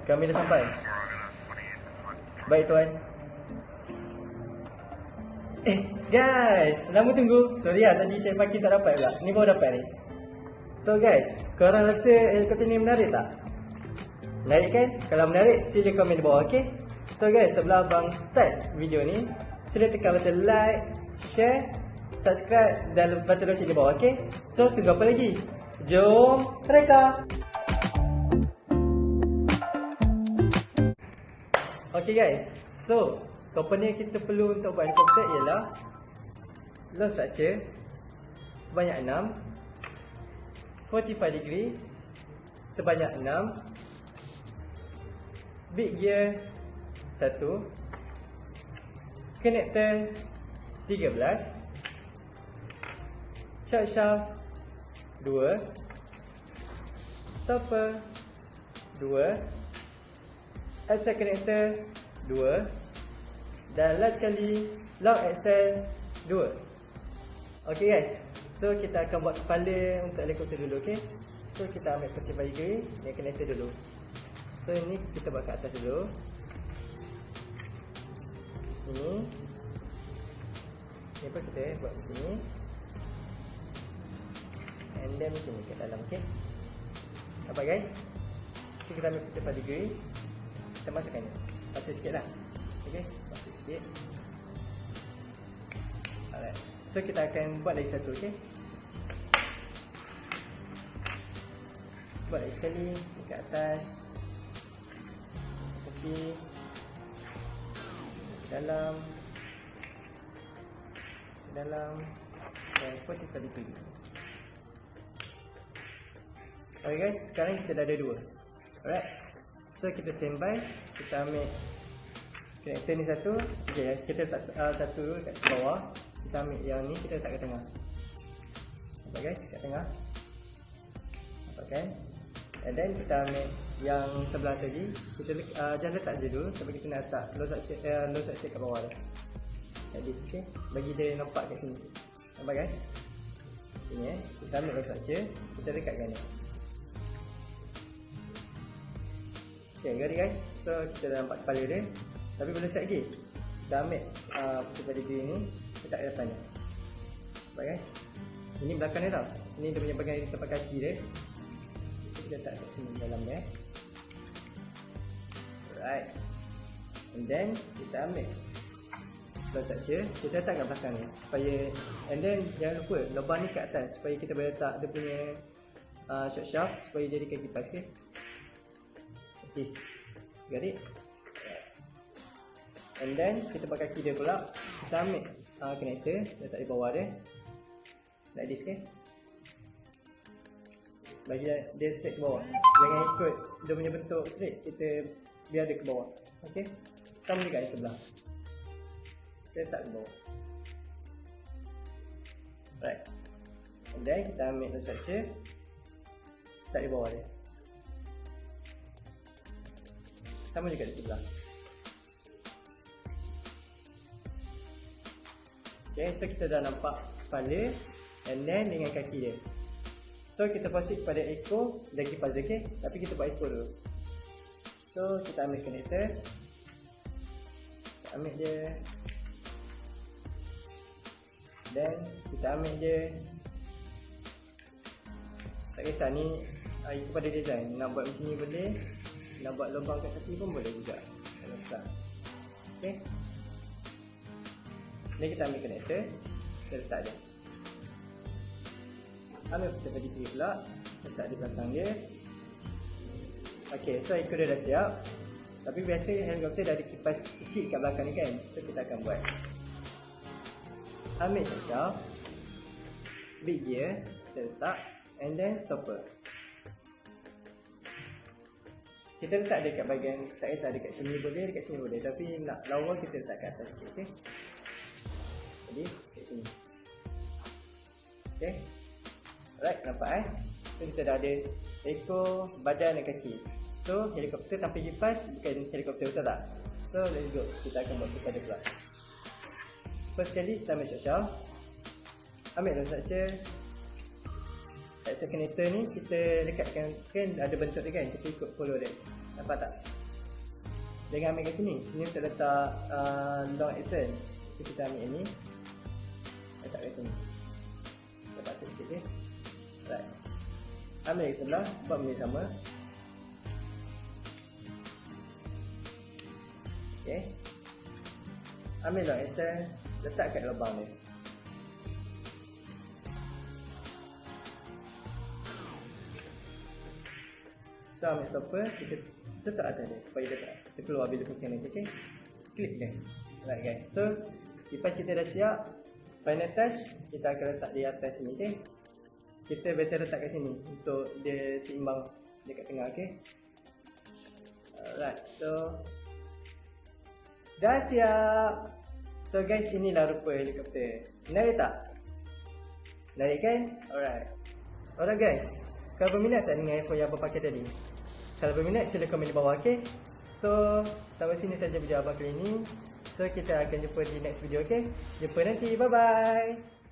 kami dah sampai. Baik tuan. Guys, lama tunggu. Sorry lah tadi saya parking tak dapat pula. Ni baru dapat ni. So guys, korang rasa helikopter ni menarik tak? Menarik kan? Kalau menarik, sila komen di bawah, okay? So guys, sebelum abang start video ni, sila tekan button like, share, subscribe dan button lonceng di bawah, okay? So tunggu apa lagi? Jom REQA! Okay guys, so komponen yang kita perlu untuk buat helikopter ialah launch structure sebanyak 6, 45 degree sebanyak 6, big gear 1, connector 13, short shaft 2, stopper 2, axle connector 2, dan last sekali lock axle 2. Okay guys, so kita akan buat kepala untuk helikopter dulu, okay? So kita ambil 45 degree yang connector dulu. So ini kita buat kat atas dulu. Ini pun kita buat macam ni. And then macam ni kat dalam, okay? Nampak guys? So kita ambil 45 degree, kita masukkan ni. Pasal sikit lah. Okay, pasal sikit. Alright, so kita akan buat lagi satu, okay? Buat lagi sekali dekat atas, tepi, dalam, dan 45 degree. Okay guys, sekarang kita dah ada 2. Alright, so kita standby. Kita ambil connector ni satu. Okay, kita letak satu dulu kat bawah. Kita ambil yang ni, kita letak kat tengah. Nampak guys, kat tengah. Nampak kan? And then kita ambil yang sebelah tadi. Kita jangan letak je dulu sebab kita nak letak low structure kat bawah dah. Like this, okay? Bagi dia nampak kat sini. Nampak guys? Sini kita ambil low structure, kita dekatkan ni. Okay, got it guys? So kita dah nampak kepala dia. Tapi belum siap lagi. Kita ambil pada degree ni, letak kat depan ni. Nampak guys? Ini belakang dia tau. Ini dia punya bahagian tempat kaki dia. Kita letak kat sini dalam dia. Alright. And then kita ambil low structure, kita letak kat belakang ni supaya, and then jangan lupa lubang ni kat atas supaya kita boleh letak dia punya short shaft supaya jadikan kipas, okay? This. Got it? And then kita pakai kaki dia pula. Kita ambil connector, letak di bawah dia. Like this, okay? Bagi dia straight ke bawah. Jangan ikut dia punya bentuk straight, kita biar dia ke bawah. Okay? Sama juga yang sebelah. Kita letak ke bawah. Right. And then kita ambil low structure, letak di bawah dia. Sama juga di sebelah. Okay, so kita dah nampak kepala and then dengan kaki dia. So kita proceed kepada ekor dan kipas, okay? Tapi kita buat ekor dulu. So kita ambil connector, kita ambil dia, then kita ambil dia. Tak kisah ni kepada design. Nak buat macam ni boleh, nak buat lubang kat kaki pun boleh juga. Tak kisah. Okay, ni kita ambil connector, kita letak dia. Ambil kita bagi kiri pula, letak di belakang dia. Ok, so ekor dia dah siap. Tapi biasa helikopter dah ada kipas kecil kat belakang ni kan. So kita akan buat. Ambil short shaft, big gear, kita letak, and then stopper. Kita letak dia kat bahagian, tak kisah dekat sini boleh, dekat sini boleh. Tapi nak lawa kita letak kat atas sikit, okay? Jadi kat sini. Okay, alright, nampak So kita dah ada ekor, badan dan kaki. So helikopter tanpa kipas bukan helikopter, betul tak? So let's go, kita akan buat kepada pula. First kali kita ambil short shaft, ambil low structure, Asset connector ni kita lekatkan, kan ada bentuk dia kan, kita ikut follow dia. Nampak tak? Jangan ambil kat sini. Sini kita letak long accent. So kita ambil ini, letak kat sini. Kita paksa sikit je. Right. Ambil ke sebelah, buat benda sama. Okay. Ambil long accent, letak kat lubang dia. So ambil stopper, kita letak atas dia supaya dia tak terkeluar bila pusing nanti. Okay. Klik dia. Alright guys, so lepas kita dah siap, final touch kita akan letak di atas sini. Okay. Kita better letak kat sini untuk dia seimbang dekat tengah. Okay. Alright, so dah siap. So guys, inilah rupa helikopter. Menarik tak? Menarik kan? Alright. Alright guys, kalau berminat tak dengan iPhone yang abang pakai tadi? Kalau berminat sila komen di bawah. Okay. So sampai sini saja video abang kali ini. So kita akan jumpa di next video. Okay. Jumpa nanti. Bye bye.